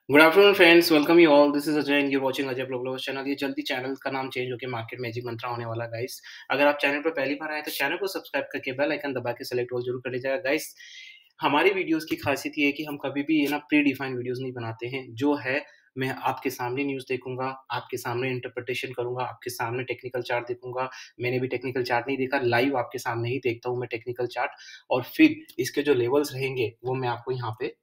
Good afternoon friends, welcome you all. This is Ajay and you watching Ajay blogs channel. ये जल्दी channel का नाम change होकर मार्केट मैजिक मंत्रा होने वाला गाइस। अगर आप चैनल पर पहली बार आए तो चैनल को सब्सक्राइब करके बेल आइकन दबा के सेलेक्ट ऑल जरूर कर लीजिएगा गाइस। हमारी वीडियोस की खासियत ये है कि हम कभी भी ये ना प्री डिफाइंड वीडियोस नहीं बनाते हैं। जो है मैं आपके सामने न्यूज़ देखूंगा, आपके सामने इंटरप्रिटेशन करूंगा, आपके सामने टेक्निकल चार्ट देखूंगा। मैंने भी टेक्निकल चार्ट नहीं देखा, लाइव आपके सामने ही देखता हूं मैं टेक्निकल चार्ट। और फिर इसके जो लेवल्स रहेंगे वो मैं आपको यहाँ पे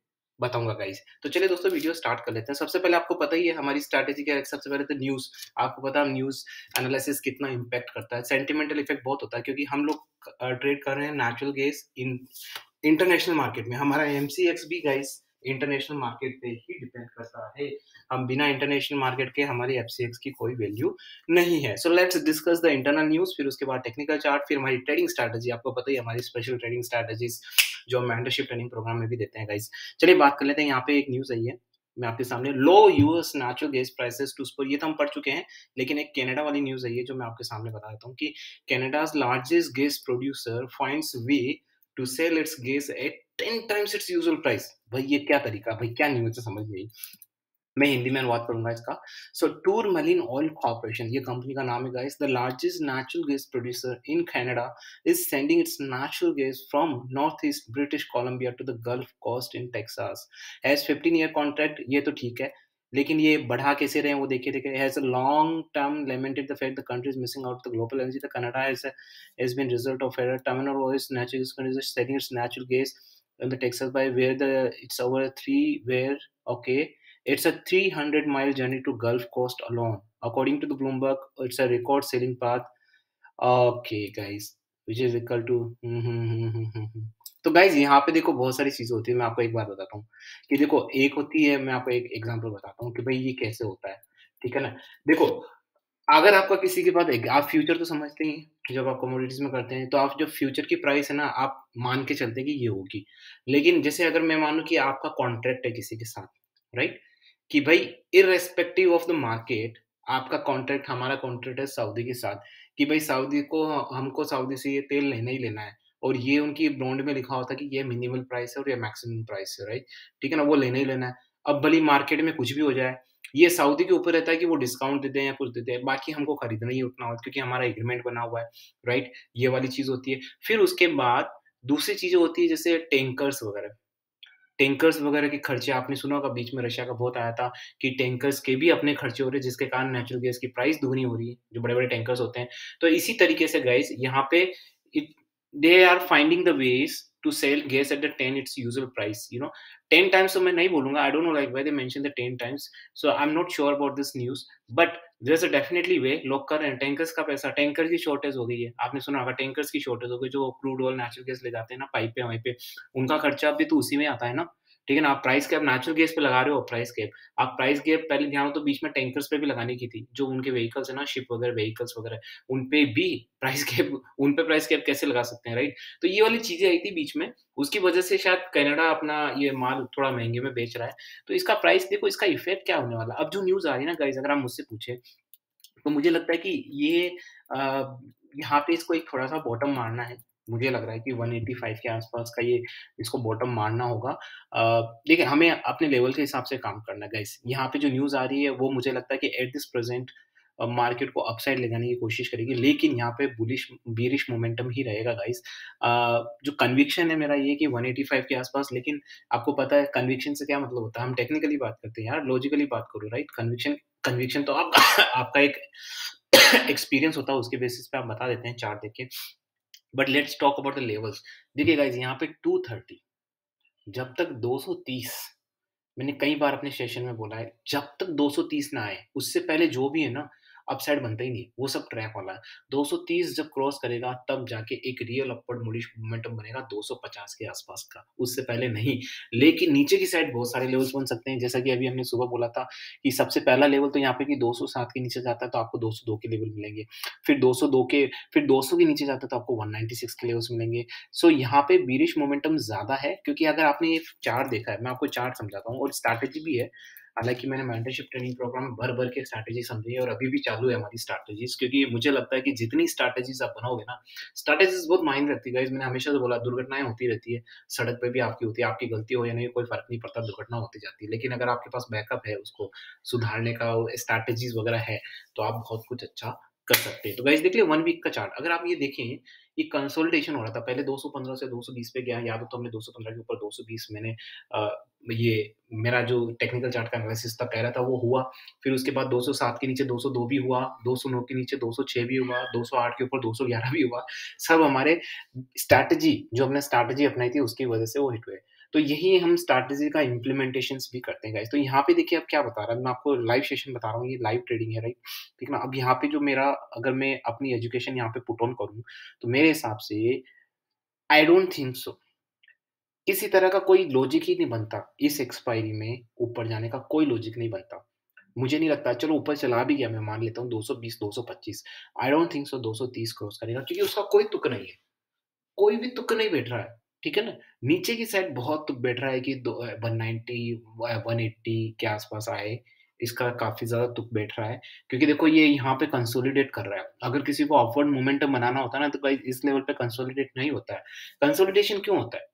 बताऊंगा गाइस। तो चलिए दोस्तों, वीडियो स्टार्ट कर लेते हैं। सबसे पहले आपको पता ही है हमारी स्ट्रैटेजी क्या है। सबसे पहले तो न्यूज़। आपको पता है न्यूज़ एनालिसिस कितना इम्पैक्ट करता है। सेंटिमेंटल इफेक्ट बहुत होता है क्योंकि हम लोग ट्रेड कर रहे हैं natural gas in international market में। हमारा एमसीएक्स भी गाइस इंटरनेशनल मार्केट पे ही डिपेंड करता है। हम बिना इंटरनेशनल मार्केट के हमारी एफसीएक्स की कोई वैल्यू नहीं है। So let's discuss the internal news, फिर उसके बाद टेक्निकल चार्ट, फिर हमारी ट्रेडिंग स्ट्रैटेजी। आपको पता ही है हमारी स्पेशल ट्रेडिंग स्ट्रैटेजीज जो हम मेंटरशिप ट्रेनिंग प्रोग्राम में भी देते हैं गाइस। चलिए बात कर लेते हैं। यहाँ पे एक न्यूज़ आई है मैं आपके सामने। Low US natural gas prices to spur, ये तो हम पढ़ चुके हैं। लेकिन एक कनाडा वाली न्यूज़ आई है जो मैं आपके सामने बता देता हूँ कि Canada's largest gas producer finds way to sell its gas at 10 times its usual price. भाई ये क्या तरीका, भाई क्या न्यूज़ है, समझ नहीं। मैं हिंदी में अनुवाद करूंगा इसका। सो टूरमैलिन ऑयल कॉर्पोरेशन, ये कंपनी का नाम है guys, the largest natural gas producer in Canada, is sending its natural gas from north east British Columbia to the Gulf Coast in Texas. Has 15 year contract, ये तो ठीक है। लेकिन ये बढ़ा कैसे रहे हैं वो देखिए देखिए। Has a long term lamented the fact the country is missing out the global energy. The Canada has been result of a terminal oil natural gas is selling its natural gas in the Texas by where the it's over three where okay. It's a 300-mile journey to Gulf Coast alone. According to the Bloomberg, it's a record-selling path. Okay, guys, which is equal to तो guys यहाँ पे देखो बहुत सारी चीजें होती है। मैं आपको एक बात बताता हूँ कि देखो, एक होती है, मैं आपको एक एग्जांपल बताता हूँ कि भाई ये कैसे होता है। ठीक है ना। देखो, अगर आपका किसी के पास आप फ्यूचर तो समझते ही हैं। जब आप कमोडिटीज में करते हैं तो आप जो फ्यूचर की प्राइस है ना, आप मान के चलते हैं कि ये होगी। लेकिन जैसे अगर मैं मानूं कि आपका कॉन्ट्रैक्ट है किसी के साथ, राइट, कि भाई इररेस्पेक्टिव ऑफ द मार्केट, आपका कॉन्ट्रैक्ट, हमारा कॉन्ट्रैक्ट है सऊदी के साथ कि भाई सऊदी को, हमको सऊदी से ये तेल लेना ही लेना है। और ये उनकी बॉन्ड में लिखा होता है कि ये मिनिमल प्राइस है और ये मैक्सिमम प्राइस है, राइट। ठीक है ना, वो लेना ही लेना है। अब भली मार्केट में कुछ भी हो जाए, ये सऊदी के ऊपर रहता है कि वो डिस्काउंट देते हैं या कुछ देते हैं। बाकी हमको खरीदना ही उतना होता है क्योंकि हमारा एग्रीमेंट बना हुआ है, राइट। ये वाली चीज होती है। फिर उसके बाद दूसरी चीजें होती है जैसे टैंकर्स वगैरह। टैंकर्स वगैरह के खर्चे आपने सुना होगा, बीच में रशिया का बहुत आया था कि टैंकर्स के भी अपने खर्चे हो रहे हैं जिसके कारण नेचुरल गैस की प्राइस दुगनी हो रही है, जो बड़े-बड़े टैंकर्स होते हैं। तो इसी तरीके से गाइस यहाँ पे it they are finding the ways to sell gas at the 10 its usual price, 10 times तो मैं नहीं बोलूँगा, I don't know like why they mention the 10 times, so I am not sure about this news, but there is a definitely way. लोग कर रहे हैं। Tankers का पैसा, टैंकर की शॉर्टेज हो गई है। आपने सुना होगा टैंकर्स की शॉर्टेज हो गई, जो क्रूड ऑयल, नेचुरल गैस ले जाते हैं ना पाइप पे वहीं पे, उनका खर्चा भी तो उसी में आता है ना। ठीक है ना। आप प्राइस कैप नेचुरल गैस पे लगा रहे हो, प्राइस कैप, आप प्राइस कैप पहले ध्यान हो तो बीच में टैंकर्स पे भी लगाने की थी, जो उनके व्हीकल्स है ना, शिप वगैरह व्हीकल्स वगैरह, उन पे भी प्राइस कैप, उन पे प्राइस कैप कैसे लगा सकते हैं, राइट। तो ये वाली चीजें आई थी बीच में, उसकी वजह से शायद कनाडा अपना ये माल थोड़ा महंगे में बेच रहा है। तो इसका प्राइस देखो, इसका इफेक्ट क्या होने वाला। अब जो न्यूज आ रही है ना गाइस, अगर आप मुझसे पूछे तो मुझे लगता है कि ये यहाँ पे इसको एक थोड़ा-सा बॉटम मारना है। मुझे लग रहा है कि 185 के आस-पास का ये इसको बॉटम मारना होगा। देखिए, हमें अपने लेवल के हिसाब से काम करना है गाइस। यहाँ पे जो न्यूज़ आ रही है वो मुझे लगता है कि एट दिस प्रेज़ेंट मार्केट को अपसाइड ले जाने की कोशिश करेगी, लेकिन यहाँ पे बीरिश मोमेंटम ही रहेगा गाइस। जो कन्विक्शन है मेरा ये कि 185 के आस-पास, लेकिन आपको पता है कन्विक्शन से क्या मतलब होता है। हम टेक्निकली बात करते हैं यार, लॉजिकली बात करो, राइट। कन्विक्शन कन्विक्शन तो आप आपका एक एक्सपीरियंस होता है, उसके बेसिस पे आप बता देते हैं चार्ट देख के। But let's talk about the levels. देखिए गाइस, यहाँ पे 230, जब तक 230, मैंने कई बार अपने सेशन में बोला है, जब तक 230 ना आए उससे पहले जो भी है ना, अपसाइड बनता ही नहीं, वो सब ट्रैप वाला है। 230 जब क्रॉस करेगा तब जाके एक रियल अपवर्ड बुलिश मोमेंटम बनेगा 250 के आसपास का, उससे पहले नहीं। लेकिन नीचे की साइड बहुत सारे लेवल्स बन सकते हैं, जैसा कि अभी हमने सुबह बोला था कि सबसे पहला लेवल तो यहाँ पे कि 207 के नीचे जाता है तो आपको 202 के लेवल मिलेंगे। फिर 202 के, फिर 200 के नीचे जाता है तो आपको 196 के लेवल्स मिलेंगे। सो यहाँ पे बीरिश मोमेंटम ज़्यादा है क्योंकि अगर आपने ये चार्ट देखा है, मैं आपको चार्ट समझाता हूँ और स्ट्रैटेजी भी है। हालाँकि मैंने मेंटरशिप ट्रेनिंग प्रोग्राम में भर-भर के स्ट्रैटेजी समझी है और अभी भी चालू है हमारी स्ट्रैटेजीज़, क्योंकि मुझे लगता है कि जितनी स्ट्रैटेजीज़ आप बनाओगे ना, स्ट्रैटेजीज़ बहुत मायने रखती है गाइज़। मैंने हमेशा से बोला दुर्घटनाएँ होती रहती है, सड़क पे भी आपकी होती है, आपकी गलती हो या नहीं कोई फ़र्क नहीं पड़ता, दुर्घटना होती जाती है। लेकिन अगर आपके पास बैकअप है उसको सुधारने का, स्ट्रैटेजीज़ वगैरह है, तो आप बहुत कुछ अच्छा कर सकते हैं। तो गाइज़ देख लिया 1 वीक का चार्ट, अगर आप ये देखें, ये कंसोलिडेशन हो रहा था, पहले 215 से 220 पे गया, याद हो तो हमने 215 के ऊपर 220 मैंने अ, ये मेरा जो टेक्निकल चार्ट का एनालिसिस था कह रहा था वो हुआ। फिर उसके बाद 207 के नीचे 202 भी हुआ, 209 के नीचे 206 भी हुआ, 208 के ऊपर 211 भी हुआ। सब हमारे स्ट्रैटेजी जो हमने स्ट्रैटेजी अपनाई थी उसकी वजह से वो हिट हुए। तो यही हम स्ट्रैटेजी का इम्प्लीमेंटेशंस भी करते हैं गाइस। तो यहाँ पे देखिए अब क्या बता रहा है, मैं आपको लाइव सेशन बता रहा हूँ, ये लाइव ट्रेडिंग है राइट? ठीक है ना? अब यहाँ पे जो मेरा अगर मैं अपनी एजुकेशन यहाँ पे पुट ऑन करूँ, तो मेरे हिसाब से आई डोंट थिंक सो किसी तरह का कोई लॉजिक ही नहीं बनता, इस एक्सपायरी में ऊपर जाने का कोई लॉजिक नहीं बनता। मुझे नहीं लगता, चलो ऊपर चला भी गया मैं मान लेता हूँ 220, 225, I don't think so 230 cross करेगा, क्योंकि उसका कोई तुक नहीं है। कोई भी तुक नहीं बैठ रहा है, ठीक है ना? नीचे की साइड बहुत तुक बैठ रहा है कि 190 180 के आस-पास आए, इसका काफ़ी ज़्यादा तुक बैठ रहा है, क्योंकि देखो ये यहाँ पे कंसोलिडेट कर रहा है। अगर किसी को अपवर्ड मोमेंटम बनाना होता है ना, तो भाई इस लेवल पे कंसोलिडेट नहीं होता है। कंसोलिडेशन क्यों होता है?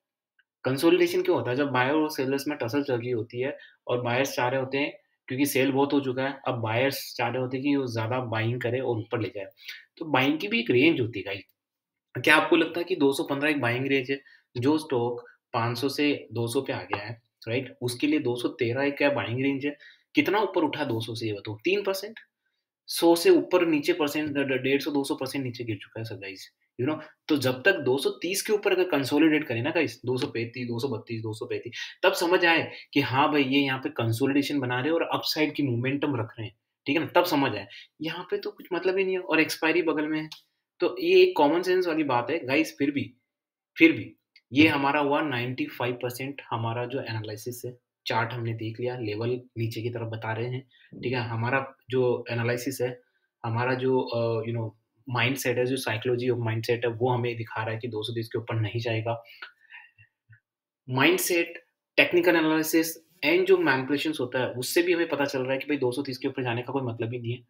कंसोलिडेशन क्यों होता है? जब बायर और सेलर्स में टसल चल रही होती है और बायर्स चाह रहे होते हैं, क्योंकि सेल बहुत हो चुका है, अब बायर्स चाह रहे होते हैं कि वो ज़्यादा बाइंग करे और ऊपर ले जाए। तो बाइंग की भी एक रेंज होती है गाइस। क्या आपको लगता है कि 215 एक बाइंग रेंज है? जो स्टॉक 500 से 200 पे आ गया है, राइट? उसके लिए 213 एक क्या बाइंग रेंज है? कितना ऊपर उठा 200 से ये बताओ? 3%? 100 से ऊपर नीचे परसेंट ड ड 150-200% नीचे गिर चुका है सब गाइस, यू नो। तो जब तक 230 के ऊपर अगर कंसोलिडेट करें ना गाइस, 235, 232, 235, तब समझ आए कि हाँ भाई ये यहाँ पे कंसोलिडेशन बना रहे हैं और अपसाइड की मोमेंटम रख रहे हैं, ठीक है ना? तब समझ आए। यहाँ पे तो कुछ मतलब ही नहीं है और एक्सपायरी बगल में है। तो ये एक कॉमन सेंस वाली बात है गाइस। फिर भी ये हमारा हुआ 95% हमारा जो एनालिसिस है, चार्ट हमने देख लिया, लेवल नीचे की तरफ बता रहे हैं, ठीक है? हमारा जो एनालिसिस है, हमारा जो माइंडसेट है, जो साइकोलॉजी ऑफ माइंडसेट है, वो हमें दिखा रहा है कि 230 के ऊपर नहीं जाएगा। माइंडसेट, टेक्निकल एनालिसिस एंड जो मैनिपुलेशंस होता है, उससे भी हमें पता चल रहा है कि भई 230 के ऊपर जाने का कोई मतलब ही नहीं है।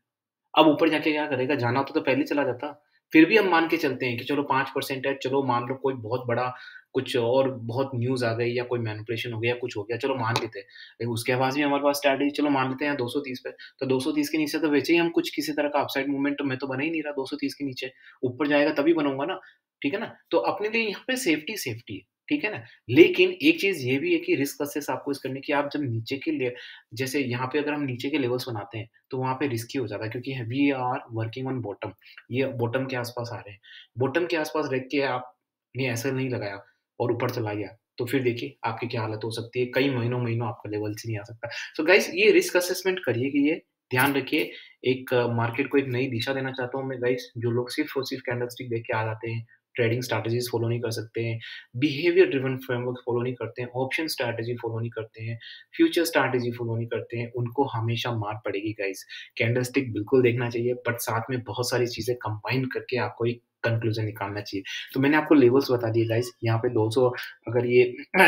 अब ऊपर जाके क्या करेगा? जाना होता तो पहले चला जाता। फिर भी हम मान के चलते हैं कि चलो 5% है, चलो मान लो कोई बहुत बड़ा कुछ और बहुत न्यूज़ आ गई या कोई मैनिपुलेशन हो गया, कुछ हो गया, चलो मान लेते हैं। लेकिन उसके बाद भी हमारे पास स्ट्रैटेजी चलो मान लेते हैं 230 पे, तो 230 के नीचे तो वैसे ही हम कुछ किसी तरह का अपसाइड मूवमेंट मैं तो बना ही नहीं रहा 230 के नीचे। ऊपर जाएगा तभी बनाऊँगा ना, ठीक है ना? तो अपने लिए यहाँ पे सेफ्टी है, ठीक है ना? लेकिन एक चीज़ ये भी है कि रिस्क असेस आपको इस करने की आप जब नीचे के लिए जैसे यहाँ पे अगर हम नीचे के लेवल्स बनाते हैं, तो वहाँ पे रिस्की हो जाता है, क्योंकि we are working on bottom. ये बॉटम के आस-पास आ रहे हैं। बॉटम के आस-पास रह के आपने ऐसा नहीं लगाया और ऊपर चला गया, तो फिर देखिए आपकी क्या हालत हो सकती है। कई महीनों-महीनों आपका लेवल से नहीं आ सकता। सो गाइस ये रिस्क असेसमेंट करिए कि ये ध्यान रखिए। एक मार्केट को एक नई दिशा देना चाहता हूँ मैं गाइस, जो लोग सिर्फ़ और सिर्फ़ कैंडलस्टिक देख के आ जाते हैं, ट्रेडिंग स्ट्रैटेजीज़ फॉलो नहीं कर सकते हैं, बिहेवियर ड्रिवन फ्रेमवर्क फॉलो नहीं करते हैं, ऑप्शन स्ट्रैटेजी फॉलो नहीं करते हैं, फ्यूचर स्ट्रैटेजी फॉलो नहीं करते हैं, उनको हमेशा मार पड़ेगी गाइस। कैंडलस्टिक बिल्कुल देखना चाहिए, बट साथ में बहुत सारी चीज़ें कंबाइन करके आपको एक कंक्लूज़न निकालना चाहिए। तो मैंने आपको लेवल्स बता दिए गाइस, यहाँ पे 200 अगर ये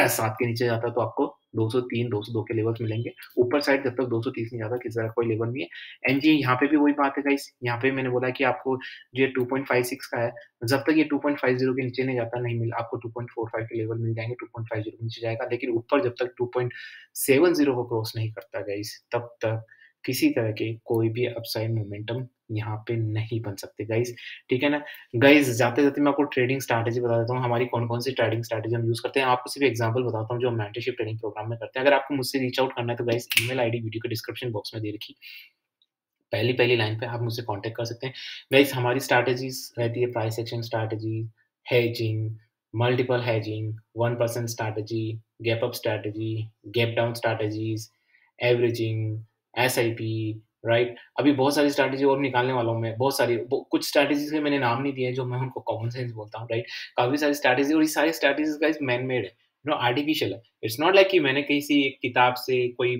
7 के नीचे जाता है तो आपको 203, 202 के लेवल्स मिलेंगे। ऊपर साइड जब तक 230 नहीं जाता किसी तरह का कोई लेवल नहीं है। एंड जी यहाँ पे भी वही बात है गाइस, यहाँ पे मैंने बोला कि आपको जो ये 2.56 का है, जब तक ये 2.50 के नीचे नहीं जाता नहीं मिल आपको 2.45 के लेवल मिल जाएँगे, 2.50 के नीचे जाएगा, लेकिन ऊपर जब तक 2.70 को क्रॉस नहीं करता गाइस, तब तक किसी तरह के कोई भी अपसाइड मोमेंटम यहाँ पे नहीं बन सकते गाइस, ठीक है ना? गाइस जाते-जाते मैं आपको ट्रेडिंग स्ट्रैटेजी बता देता हूँ, हमारी कौन-कौन सी ट्रेडिंग स्ट्रैटेजी हम यूज़ करते हैं। आपको सिर्फ एग्ज़ाम्पल बताता हूँ जो हम मेंटरशिप ट्रेनिंग प्रोग्राम में करते हैं। अगर आपको मुझसे रीच आउट करना है तो गाइस ईमेल आईडी वीडियो के डिस्क्रिप्शन बॉक्स में दे रखी पहली-पहली लाइन पे आप मुझसे कॉन्टैक्ट कर सकते हैं। गाइस हमारी स्ट्रैटेजीज़ रहती है price action strategy, hedging, multiple hedging, 1% strategy, gap up strategy, gap down strategies, averaging, SIP, right? अभी बहुत सारी स्ट्रैटेजी और निकालने वाला हूँ मैं, बहुत सारी कुछ स्ट्रैटेजीज़ के मैंने नाम नहीं दिए हैं जो मैं उनको कॉमन सेंस बोलता हूँ, राइट? काफ़ी सारी स्ट्रैटेजी और ये सारी स्ट्रैटेजीज़ गाइस मैन मेड है, आर्टिफिशियल है। इट्स नॉट लाइक कि मैंने किसी एक किताब से कोई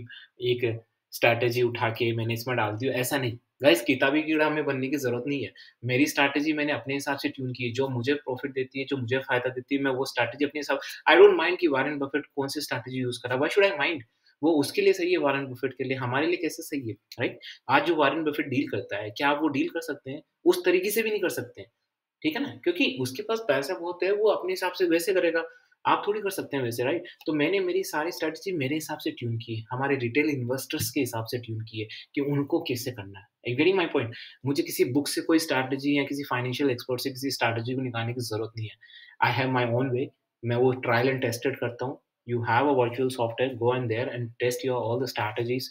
एक स्ट्रैटेजी उठा के मैंने इसमें डाल दी, ऐसा नहीं। गाइस किताबी कीड़ा हमें बनने की ज़रूरत नहीं है। मेरी स्ट्रैटेजी मैंने अपने हिसाब से ट्यून की है, जो मुझे प्रॉफ़िट देती है, जो मुझे फ़ायदा देती है, मैं वो स्ट्रैटेजी अपने हिसाब आई डोंट माइंड कि वॉरेन बफेट कौन-सी स्ट्रैटेजी यूज़ कर रहा है, व्हाई शुड आई माइंड? वो उसके लिए सही है, वॉरेन बफेट के लिए, हमारे लिए कैसे सही है, राइट? आज जो वॉरेन बफेट डील करता है, क्या आप वो डील कर सकते हैं? उस तरीके से भी नहीं कर सकते हैं, ठीक है ना? क्योंकि उसके पास पैसा बहुत है, वो अपने हिसाब से वैसे करेगा, आप थोड़ी कर सकते हैं वैसे, राइट? तो मैंने मेरी सारी स्ट्रैटेजी मेरे हिसाब से ट्यून की है, हमारे रिटेल इन्वेस्टर्स के हिसाब से ट्यून की है कि उनको कैसे करना है। Are you getting my point? मुझे किसी बुक से कोई स्ट्रैटेजी या किसी फाइनेंशियल एक्सपर्ट से किसी स्ट्रैटेजी को निकालने की ज़रूरत नहीं है। I have my own way, मैं वो ट्रायल एंड टेस्टेड करता हूँ। You have a virtual software, go in there and test your all the strategies,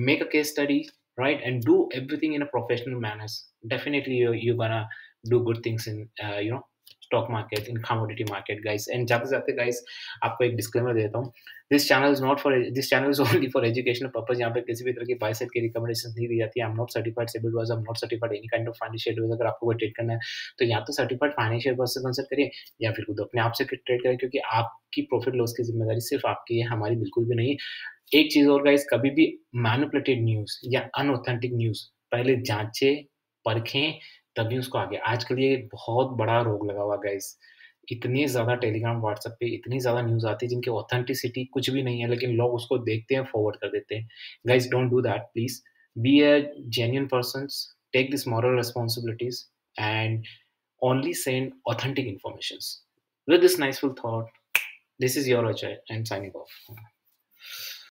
make a case study, right? And do everything in a professional manners. Definitely you're gonna do good things in stock market, in commodity market, guys. And जाते जाते guys आपको एक disclaimer देता हूँ, this channel is only for educational purpose. यहाँ पे किसी भी तरह की buy side की recommendations नहीं दी जाती है। I'm not certified CIBIL advisor, I'm not certified any kind of financial advisor। अगर आपको कोई ट्रेड करना है तो या तो सर्टिफाइड फाइनेंशियल एडवाइजर से कंसल्ट करिए या फिर खुद अपने आप से ट्रेड करें, क्योंकि आपकी प्रॉफिट लॉस की जिम्मेदारी सिर्फ आपकी है, हमारी बिल्कुल भी नहीं है। एक चीज और गाइस, कभी भी मैनिपुलेटेड न्यूज या अनऑथेंटिक न्यूज पहले जांचे, परखें, तभी उसको आगे। आजकल ये बहुत बड़ा रोग लगा हुआ गाइस, इतनी ज्यादा टेलीग्राम व्हाट्सएप पे इतनी ज्यादा न्यूज आती है जिनकी ऑथेंटिसिटी कुछ भी नहीं है, लेकिन लोग उसको देखते हैं, फॉरवर्ड कर देते हैं। Guys don't do that please, be a genuine person, take this moral responsibilities and only send authentic informations. With this niceful thought, this is your Ajay and signing off.